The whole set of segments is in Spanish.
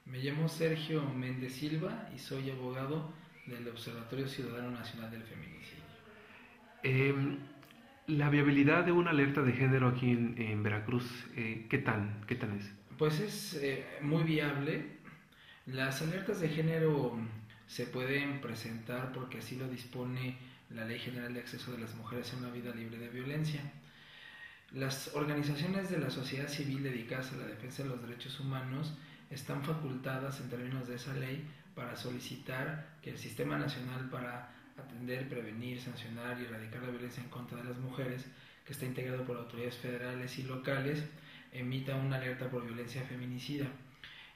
Me llamo Sergio Méndez Silva y soy abogado del Observatorio Ciudadano Nacional del Feminicidio. Eh, la viabilidad de una alerta de género aquí en Veracruz, ¿qué tan es? Pues es muy viable. Las alertas de género se pueden presentar porque así lo dispone la Ley General de Acceso de las Mujeres a una Vida Libre de Violencia. Las organizaciones de la sociedad civil dedicadas a la defensa de los derechos humanos están facultadas en términos de esa ley para solicitar que el Sistema Nacional para atender, prevenir, sancionar y erradicar la violencia en contra de las mujeres, que está integrado por autoridades federales y locales, emita una alerta por violencia feminicida.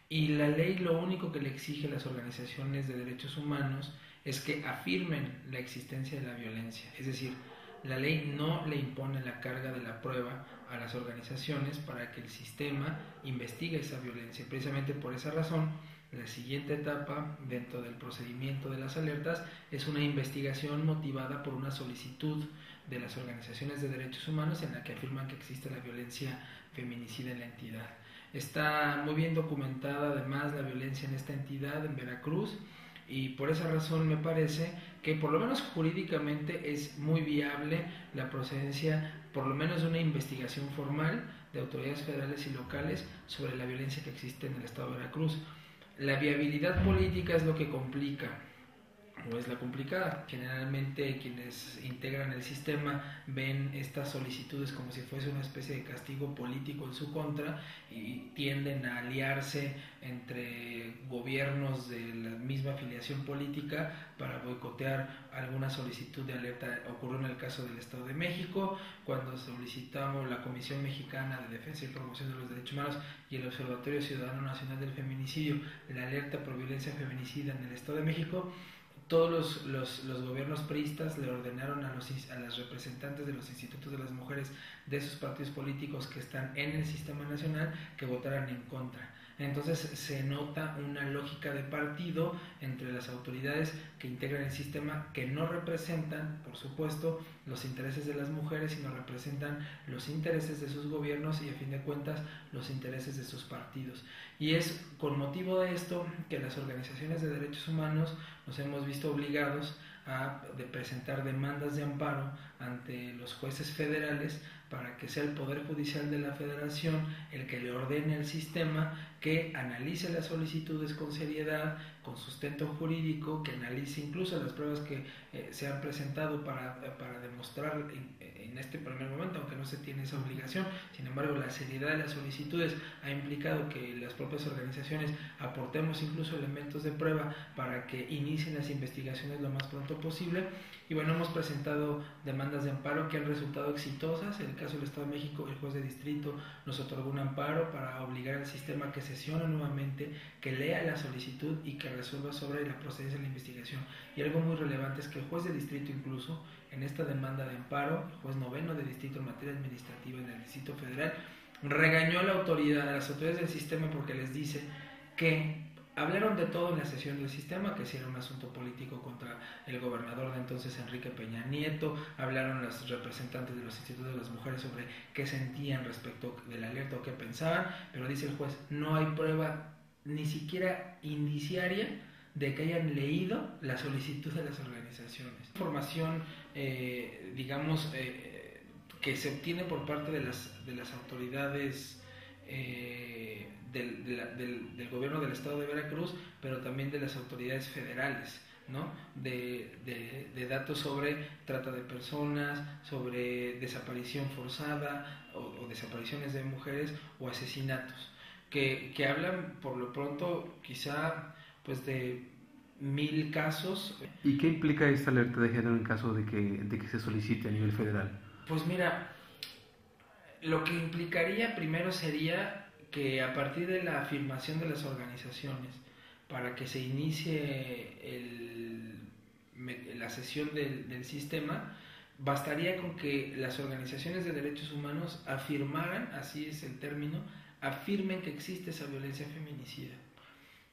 Y la ley lo único que le exige a las organizaciones de derechos humanos es que afirmen la existencia de la violencia. Es decir, la ley no le impone la carga de la prueba a las organizaciones para que el sistema investigue esa violencia. Precisamente por esa razón, la siguiente etapa dentro del procedimiento de las alertas es una investigación motivada por una solicitud de las organizaciones de derechos humanos en la que afirman que existe la violencia feminicida en la entidad. Está muy bien documentada además la violencia en esta entidad, en Veracruz, y por esa razón me parece que por lo menos jurídicamente es muy viable la procedencia, por lo menos de una investigación formal de autoridades federales y locales sobre la violencia que existe en el estado de Veracruz. La viabilidad política es lo que complica, o es la complicada. Generalmente quienes integran el sistema ven estas solicitudes como si fuese una especie de castigo político en su contra y tienden a aliarse entre gobiernos de la misma afiliación política para boicotear alguna solicitud de alerta. Ocurrió en el caso del Estado de México, cuando solicitamos la Comisión Mexicana de Defensa y Promoción de los Derechos Humanos y el Observatorio Ciudadano Nacional del Feminicidio, la alerta por violencia feminicida en el Estado de México. Todos los gobiernos priistas le ordenaron a las representantes de los institutos de las mujeres de esos partidos políticos que están en el sistema nacional que votaran en contra. Entonces se nota una lógica de partido entre las autoridades que integran el sistema, que no representan, por supuesto, los intereses de las mujeres, sino representan los intereses de sus gobiernos y, a fin de cuentas, los intereses de sus partidos. Y es con motivo de esto que las organizaciones de derechos humanos nos hemos visto obligados a presentar demandas de amparo ante los jueces federales para que sea el Poder Judicial de la Federación el que le ordene al sistema que analice las solicitudes con seriedad, con sustento jurídico, que analice incluso las pruebas que se han presentado para demostrar en este primer momento, aunque no se tiene esa obligación. Sin embargo, la seriedad de las solicitudes ha implicado que las propias organizaciones aportemos incluso elementos de prueba para que inicien las investigaciones lo más pronto posible. Y bueno, hemos presentado demandas de amparo que han resultado exitosas. En el caso del Estado de México, el juez de distrito nos otorgó un amparo para obligar al sistema a que sesione nuevamente, que lea la solicitud y que resuelva sobre la procedencia de la investigación. Y algo muy relevante es que el juez de distrito, incluso en esta demanda de amparo, el juez noveno de distrito en materia administrativa en el Distrito Federal, regañó a las autoridades del sistema porque les dice que hablaron de todo en la sesión del sistema, que si era un asunto político contra el gobernador de entonces, Enrique Peña Nieto. Hablaron los representantes de los institutos de las mujeres sobre qué sentían respecto de la alerta o qué pensaban, pero dice el juez, no hay prueba ni siquiera indiciaria de que hayan leído la solicitud de las organizaciones. Información, que se obtiene por parte de las autoridades del gobierno del estado de Veracruz, pero también de las autoridades federales, ¿no? De datos sobre trata de personas, sobre desaparición forzada o desapariciones de mujeres o asesinatos, que hablan por lo pronto quizá pues de 1000 casos. ¿Y qué implica esta alerta de género en caso de que se solicite a nivel federal? Pues mira, lo que implicaría primero sería que a partir de la afirmación de las organizaciones para que se inicie la sesión del sistema, bastaría con que las organizaciones de derechos humanos afirmaran, así es el término, afirmen que existe esa violencia feminicida.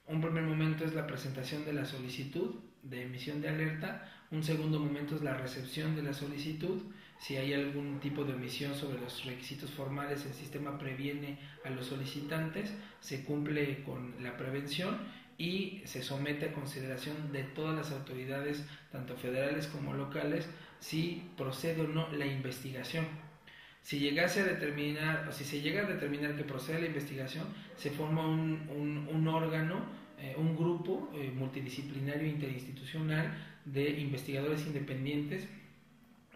Un primer momento es la presentación de la solicitud de emisión de alerta, un segundo momento es la recepción de la solicitud, si hay algún tipo de omisión sobre los requisitos formales, el sistema previene a los solicitantes, se cumple con la prevención y se somete a consideración de todas las autoridades, tanto federales como locales, si procede o no la investigación. Si llegase a determinar, o si se llega a determinar que procede la investigación, se forma un órgano, un grupo multidisciplinario e interinstitucional de investigadores independientes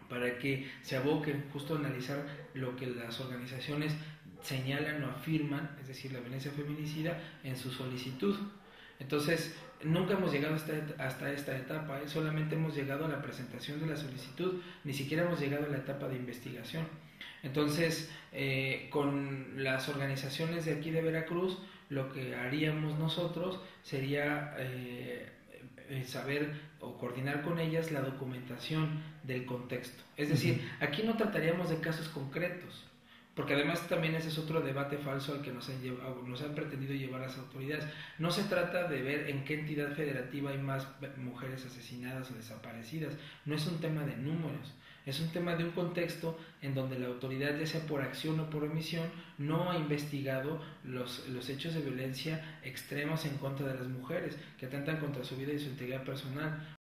para que se aboquen justo a analizar lo que las organizaciones señalan o afirman, es decir, la violencia feminicida, en su solicitud. Entonces, nunca hemos llegado hasta esta etapa, solamente hemos llegado a la presentación de la solicitud, ni siquiera hemos llegado a la etapa de investigación. Entonces, con las organizaciones de aquí de Veracruz, lo que haríamos nosotros sería saber o coordinar con ellas la documentación del contexto. Es decir, aquí no trataríamos de casos concretos, porque además también ese es otro debate falso al que nos han pretendido llevar las autoridades. No se trata de ver en qué entidad federativa hay más mujeres asesinadas o desaparecidas, no es un tema de números, es un tema de un contexto en donde la autoridad, ya sea por acción o por omisión, no ha investigado los hechos de violencia extremos en contra de las mujeres, que atentan contra su vida y su integridad personal.